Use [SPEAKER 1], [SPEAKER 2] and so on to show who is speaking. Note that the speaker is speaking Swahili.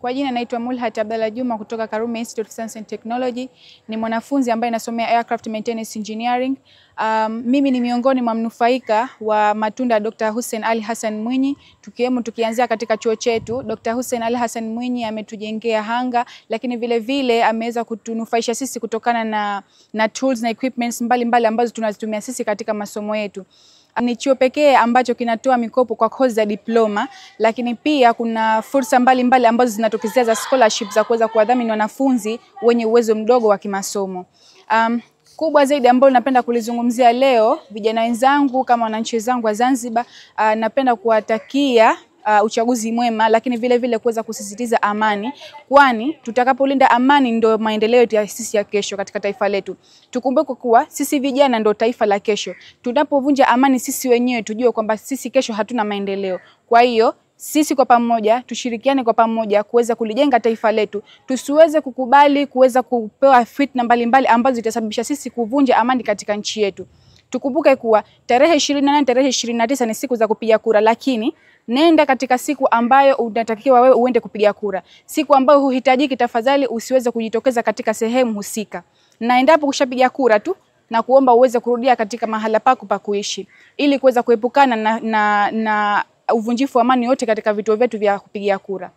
[SPEAKER 1] Kwa jina naitwa Mulhat Abdalla Juma kutoka Karume Institute of Science and Technology. Ni mwanafunzi ambaye nasomea Aircraft Maintenance Engineering. Mimi ni miongoni mwa mnufaika wa matunda ya Dr. Hussein Ali Hassan Mwinyi. Tukianzia katika chuo chetu, Dr. Hussein Ali Hassan Mwinyi ametujengea hanga, lakini vile vile ameweza kutunufaisha sisi kutokana na tools na equipments mbalimbali ambazo tunazitumia sisi katika masomo yetu. Ni chuo pekee ambacho kinatoa mikopo kwa kozi za diploma, lakini pia kuna fursa mbalimbali ambazo zinatokezea za scholarship za kuweza kuwadhamini wanafunzi wenye uwezo mdogo wa kimasomo. Kubwa zaidi ambalo napenda kulizungumzia leo, vijana wenzangu kama wananchi wenzangu wa Zanzibar, napenda kuwatakia uchaguzi mwema, lakini vile vile kuweza kusisitiza amani, kwani tutakapolinda amani ndio maendeleo ya sisi ya kesho katika taifa letu. Tukumbuke kuwa sisi vijana ndio taifa la kesho. Tunapovunja amani sisi wenyewe, tujue kwamba sisi kesho hatuna maendeleo. Kwa hiyo sisi kwa pamoja tushirikiane kwa pamoja kuweza kulijenga taifa letu. Tusiweze kukubali kuweza kupewa fitna mbalimbali ambazo zitasababisha sisi kuvunja amani katika nchi yetu. Tukumbuke kuwa tarehe 28, tarehe 29 ni siku za kupiga kura, lakini nenda katika siku ambayo unatakiwa wewe uende kupiga kura. Siku ambayo huhitajiki, tafadhali usiweze kujitokeza katika sehemu husika. Na endapo ushapiga kura tu, na kuomba uweze kurudia katika mahala pako pa kuishi ili kuweza kuepukana na uvunjifu wa amani yote katika vituo vyetu vya kupigia kura.